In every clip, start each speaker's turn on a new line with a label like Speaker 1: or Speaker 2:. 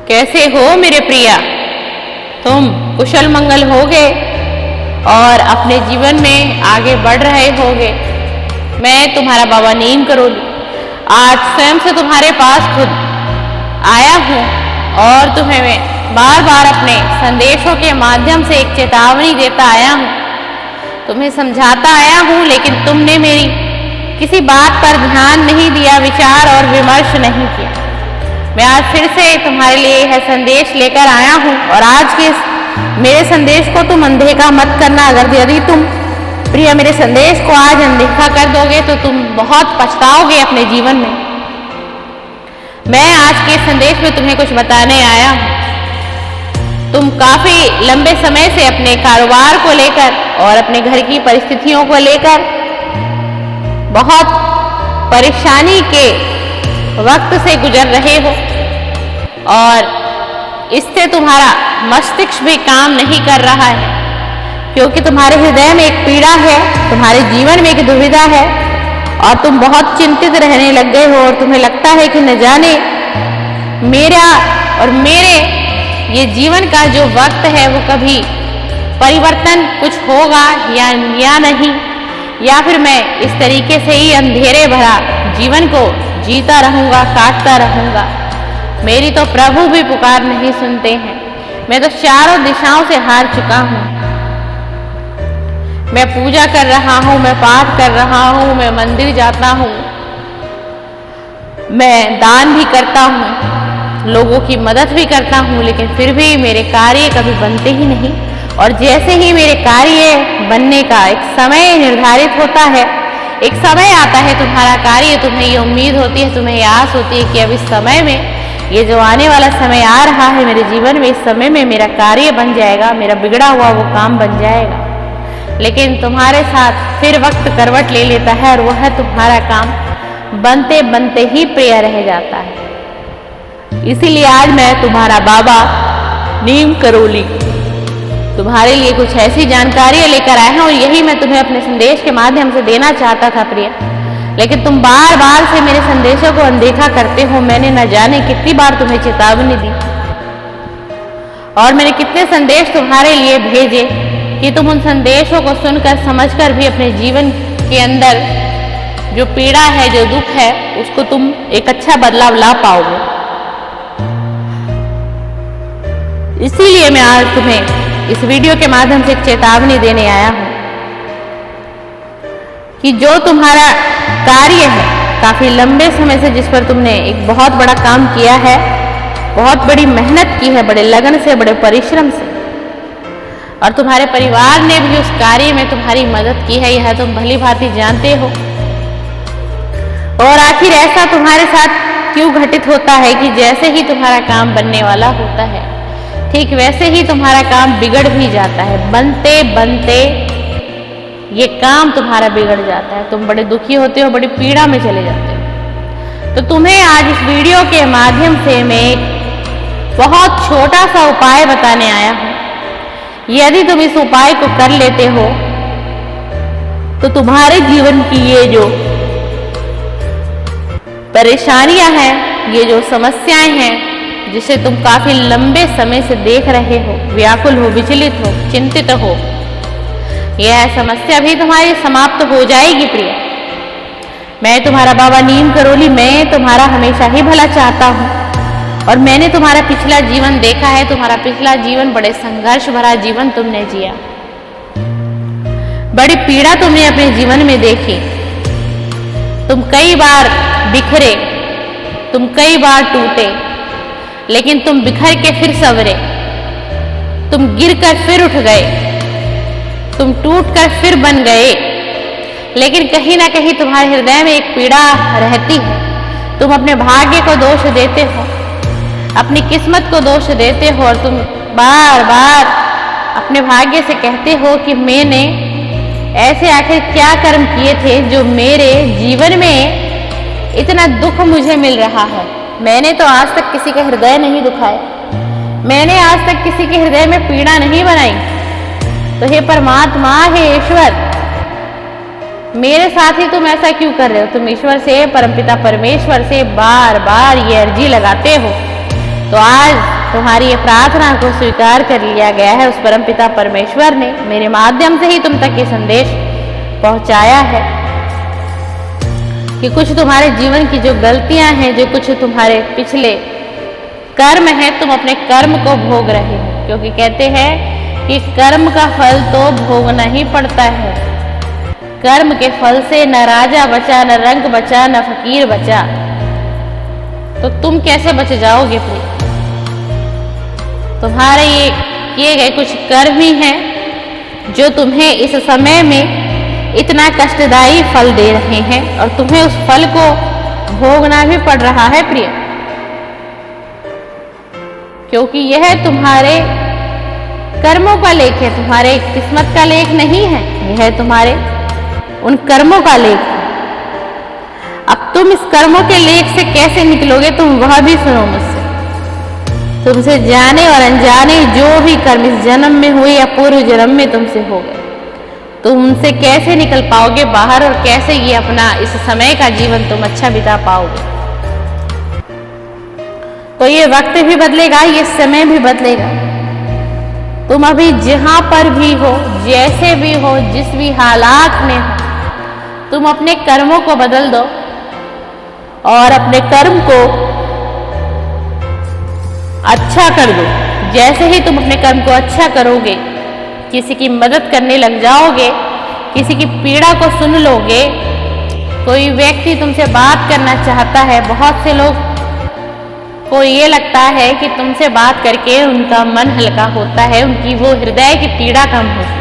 Speaker 1: कैसे हो मेरे प्रिया? तुम कुशल मंगल होगे और अपने जीवन में आगे बढ़ रहे होगे। मैं तुम्हारा बाबा नीम करोली आज स्वयं से तुम्हारे पास खुद आया हूँ और तुम्हें मैं बार बार अपने संदेशों के माध्यम से एक चेतावनी देता आया हूँ, तुम्हें समझाता आया हूँ, लेकिन तुमने मेरी किसी बात पर ध्यान नहीं दिया, विचार और विमर्श नहीं किया। मैं आज फिर से तुम्हारे लिए यह संदेश लेकर आया हूँ और आज के मेरे संदेश को तुम अनदेखा मत करना। अगर यदि तुम प्रिय मेरे संदेश को आज अनदेखा कर दोगे तो तुम बहुत पछताओगे अपने जीवन में। मैं आज के संदेश में तुम्हें कुछ बताने आया हूँ। तुम काफी लंबे समय से अपने कारोबार को लेकर और अपने घर की परिस्थितियों को लेकर बहुत परेशानी के वक्त से गुजर रहे हो और इससे तुम्हारा मस्तिष्क भी काम नहीं कर रहा है, क्योंकि तुम्हारे हृदय में एक पीड़ा है, तुम्हारे जीवन में एक दुविधा है और तुम बहुत चिंतित रहने लग गए हो और तुम्हें लगता है कि न जाने मेरा और मेरे ये जीवन का जो वक्त है वो कभी परिवर्तन कुछ होगा या नहीं, या फिर मैं इस तरीके से ही अंधेरे भरा जीवन को जीता रहूंगा, काटता रहूंगा। मेरी तो प्रभु भी पुकार नहीं सुनते हैं। मैं तो चारों दिशाओं से हार चुका हूँ। मैं पूजा कर रहा हूँ, मैं पाठ कर रहा हूँ, मैं मंदिर जाता हूँ, मैं दान भी करता हूँ, लोगों की मदद भी करता हूँ, लेकिन फिर भी मेरे कार्य कभी बनते ही नहीं। और जैसे ही मेरे कार्य बनने का एक समय निर्धारित होता है, एक समय आता है तुम्हारा कार्य, तुम्हें ये उम्मीद होती है, तुम्हें ये आस होती है कि अब इस समय में, ये जो आने वाला समय आ रहा है मेरे जीवन में, इस समय में मेरा कार्य बन जाएगा, मेरा बिगड़ा हुआ वो काम बन जाएगा। लेकिन तुम्हारे साथ फिर वक्त करवट ले लेता है और वह तुम्हारा काम बनते बनते ही प्रिय रह जाता है। इसीलिए आज मैं तुम्हारा बाबा नीम करोली तुम्हारे लिए कुछ ऐसी जानकारी लेकर आया हूँ और यही मैं तुम्हें अपने संदेश के माध्यम से देना चाहता था प्रिय, लेकिन तुम बार बार से मेरे संदेशों को अनदेखा करते हो। मैंने न जाने कितनी बार तुम्हें चेतावनी दी और मैंने कितने संदेश तुम्हारे लिए भेजे कि तुम उन संदेशों को सुनकर समझकर भी अपने जीवन के अंदर जो पीड़ा है, जो दुख है, उसको तुम एक अच्छा बदलाव ला पाओगे। इसीलिए मैं आज तुम्हें इस वीडियो के माध्यम से एक चेतावनी देने आया हूं कि जो तुम्हारा कार्य है काफी लंबे समय से, जिस पर तुमने एक बहुत बड़ा काम किया है, बहुत बड़ी मेहनत की है, बड़े लगन से, बड़े परिश्रम से, और तुम्हारे परिवार ने भी उस कार्य में तुम्हारी मदद की है, यह तुम भली भांति जानते हो। और आखिर ऐसा तुम्हारे साथ क्यों घटित होता है कि जैसे ही तुम्हारा काम बनने वाला होता है, ठीक वैसे ही तुम्हारा काम बिगड़ भी जाता है। बनते बनते ये काम तुम्हारा बिगड़ जाता है, तुम बड़े दुखी होते हो, बड़ी पीड़ा में चले जाते हो। तो तुम्हें आज इस वीडियो के माध्यम से मैं एक बहुत छोटा सा उपाय बताने आया हूँ। यदि तुम इस उपाय को कर लेते हो तो तुम्हारे जीवन की ये जो परेशानियां हैं, ये जो समस्याएं हैं, जिसे तुम काफी लंबे समय से देख रहे हो, व्याकुल हो, विचलित हो, चिंतित हो, यह समस्या भी तुम्हारी समाप्त हो जाएगी प्रिय। मैं तुम्हारा बाबा नीम करोली, मैं तुम्हारा हमेशा ही भला चाहता हूँ और मैंने तुम्हारा पिछला जीवन देखा है। तुम्हारा पिछला जीवन बड़े संघर्ष भरा जीवन तुमने जिया, बड़ी पीड़ा तुमने अपने जीवन में देखी। तुम कई बार बिखरे, तुम कई बार टूटे, लेकिन तुम बिखर के फिर संवरे, तुम गिरकर फिर उठ गए, तुम टूटकर फिर बन गए। लेकिन कहीं ना कहीं तुम्हारे हृदय में एक पीड़ा रहती है। तुम अपने भाग्य को दोष देते हो, अपनी किस्मत को दोष देते हो और तुम बार बार अपने भाग्य से कहते हो कि मैंने ऐसे आखिर क्या कर्म किए थे जो मेरे जीवन में इतना दुख मुझे मिल रहा है। मैंने तो आज तक किसी का हृदय नहीं दुखाया, मैंने आज तक किसी के हृदय में पीड़ा नहीं बनाई। तो हे परमात्मा, हे ईश्वर, मेरे साथ ही तुम ऐसा क्यों कर रहे हो? तुम ईश्वर से, परमपिता परमेश्वर से बार बार ये अर्जी लगाते हो। तो आज तुम्हारी ये प्रार्थना को स्वीकार कर लिया गया है। उस परमपिता परमेश्वर ने मेरे माध्यम से ही तुम तक ये संदेश पहुंचाया है कि कुछ तुम्हारे जीवन की जो गलतियां हैं, जो कुछ तुम्हारे पिछले कर्म है, तुम अपने कर्म को भोग रहे हो। क्योंकि कहते हैं कि कर्म का फल तो भोगना ही पड़ता है। कर्म के फल से न राजा बचा, न रंग बचा, न फकीर बचा। तो तुम कैसे बच जाओगे प्रिय? तुम्हारे ये किए गए कुछ कर्म ही हैं जो तुम्हें इस समय में इतना कष्टदायी फल दे रहे हैं और तुम्हें उस फल को भोगना भी पड़ रहा है प्रिय। क्योंकि यह तुम्हारे कर्मों का लेख है, तुम्हारे किस्मत का लेख नहीं है, यह तुम्हारे उन कर्मों का लेख है। अब तुम इस कर्मों के लेख से कैसे निकलोगे, तुम वह भी सुनो मुझसे। तुमसे जाने और अनजाने जो भी कर्म इस जन्म में हुए या पूर्व जन्म में तुमसे हो गए, तुम उनसे कैसे निकल पाओगे बाहर और कैसे ये अपना इस समय का जीवन तुम अच्छा बिता पाओगे। तो ये वक्त भी बदलेगा, ये समय भी बदलेगा। तुम अभी जहां पर भी हो, जैसे भी हो, जिस भी हालात में हो, तुम अपने कर्मों को बदल दो और अपने कर्म को अच्छा कर दो। जैसे ही तुम अपने कर्म को अच्छा करोगे, किसी की मदद करने लग जाओगे, किसी की पीड़ा को सुन लोगे, कोई व्यक्ति तुमसे बात करना चाहता है, बहुत से लोग को ये लगता है कि तुमसे बात करके उनका मन हल्का होता है, उनकी वो हृदय की पीड़ा कम होती है।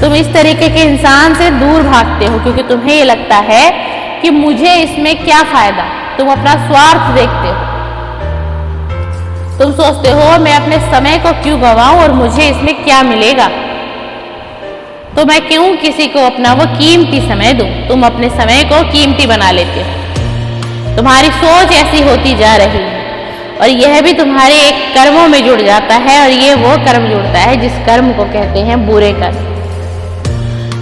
Speaker 1: तुम इस तरीके के इंसान से दूर भागते हो क्योंकि तुम्हें ये लगता है कि मुझे इसमें क्या फायदा। तुम अपना स्वार्थ देखते हो। तुम सोचते हो मैं अपने समय को क्यों गंवाऊं और मुझे इसमें क्या मिलेगा, तो मैं क्यों किसी को अपना वो कीमती समय दूं। तुम अपने समय को कीमती बना लेते हो। तुम्हारी सोच ऐसी होती जा रही है और यह भी तुम्हारे एक कर्मों में जुड़ जाता है और ये वो कर्म जुड़ता है जिस कर्म को कहते हैं बुरे कर्म।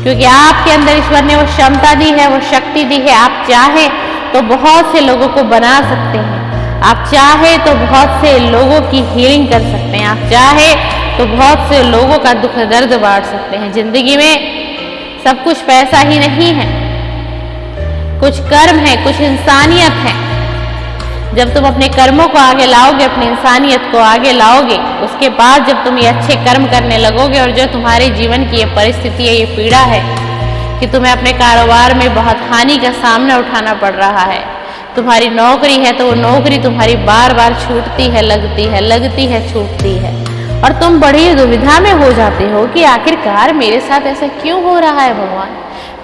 Speaker 1: क्योंकि आपके अंदर ईश्वर ने वो क्षमता दी है, वो शक्ति दी है। आप चाहे तो बहुत से लोगों को बना सकते हैं, आप चाहे तो बहुत से लोगों की हीलिंग कर सकते हैं, आप चाहे तो बहुत से लोगों का दुख दर्द बांट सकते हैं। जिंदगी में सब कुछ पैसा ही नहीं है, कुछ कर्म है, कुछ इंसानियत है। जब तुम अपने कर्मों को आगे लाओगे, अपनी इंसानियत को आगे लाओगे, उसके बाद जब तुम ये अच्छे कर्म करने लगोगे और जो तुम्हारे जीवन की ये परिस्थिति है, ये पीड़ा है कि तुम्हें अपने कारोबार में बहुत हानि का सामना उठाना पड़ रहा है, तुम्हारी नौकरी है तो वो नौकरी तुम्हारी बार बार छूटती है, लगती है, छूटती है और तुम बड़ी दुविधा में हो जाते हो कि आखिरकार मेरे साथ ऐसा क्यों हो रहा है भगवान,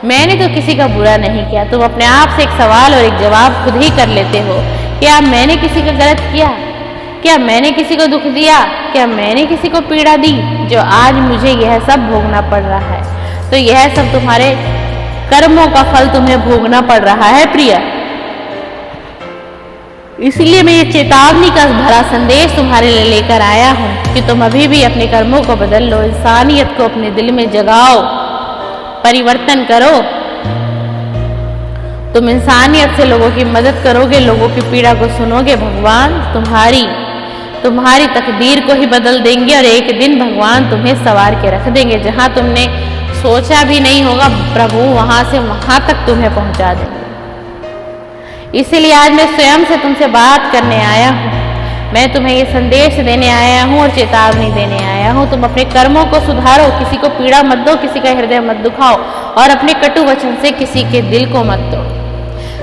Speaker 1: मैंने तो किसी का बुरा नहीं किया। तुम अपने आप से एक सवाल और एक जवाब खुद ही कर लेते हो, क्या मैंने किसी का गलत किया, क्या मैंने किसी को दुख दिया, क्या मैंने किसी को पीड़ा दी जो आज मुझे यह सब भोगना पड़ रहा है। तो यह सब तुम्हारे कर्मों का फल तुम्हें भोगना पड़ रहा है प्रिय। इसलिए मैं ये चेतावनी का भरा संदेश तुम्हारे लिए लेकर आया हूँ कि तुम अभी भी अपने कर्मों को बदल लो, इंसानियत को अपने दिल में जगाओ, परिवर्तन करो। तुम इंसानियत से लोगों की मदद करोगे, लोगों की पीड़ा को सुनोगे, भगवान तुम्हारी तकदीर को ही बदल देंगे और एक दिन भगवान तुम्हें संवार के रख देंगे। जहां तुमने सोचा भी नहीं होगा, प्रभु वहां से वहां तक तुम्हें पहुंचा देंगे। इसीलिए आज मैं स्वयं से तुमसे बात करने आया हूँ, मैं तुम्हें ये संदेश देने आया हूँ और चेतावनी देने आया हूँ। तुम अपने कर्मों को सुधारो, किसी को पीड़ा मत दो, किसी का हृदय मत दुखाओ और अपने कटु वचन से किसी के दिल को मत तोड़ो।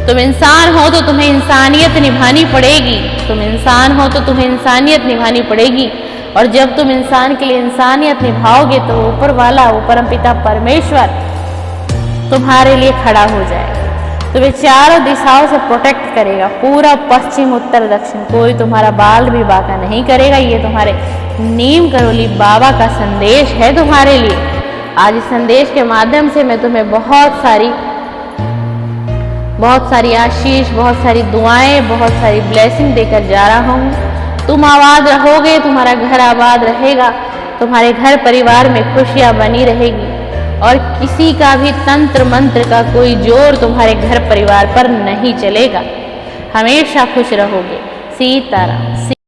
Speaker 1: तुम इंसान हो तो तुम्हें इंसानियत निभानी पड़ेगी, तुम इंसान हो तो तुम्हें इंसानियत निभानी पड़ेगी। और जब तुम इंसान के लिए इंसानियत निभाओगे तो ऊपर वाला, वो परमपिता परमेश्वर तुम्हारे लिए खड़ा हो जाएगा, तुम्हें चारों दिशाओं से प्रोटेक्ट करेगा, पूरा पश्चिम उत्तर दक्षिण, कोई तुम्हारा बाल भी बांका नहीं करेगा। ये तुम्हारे नीम करोली बाबा का संदेश है तुम्हारे लिए। आज इस संदेश के माध्यम से मैं तुम्हें बहुत सारी आशीष, बहुत सारी दुआएं, बहुत सारी ब्लेसिंग देकर जा रहा हूँ। तुम आबाद रहोगे, तुम्हारा घर आबाद रहेगा, तुम्हारे घर परिवार में खुशियाँ बनी रहेगी और किसी का भी तंत्र मंत्र का कोई जोर तुम्हारे घर परिवार पर नहीं चलेगा। हमेशा खुश रहोगे। सीताराम।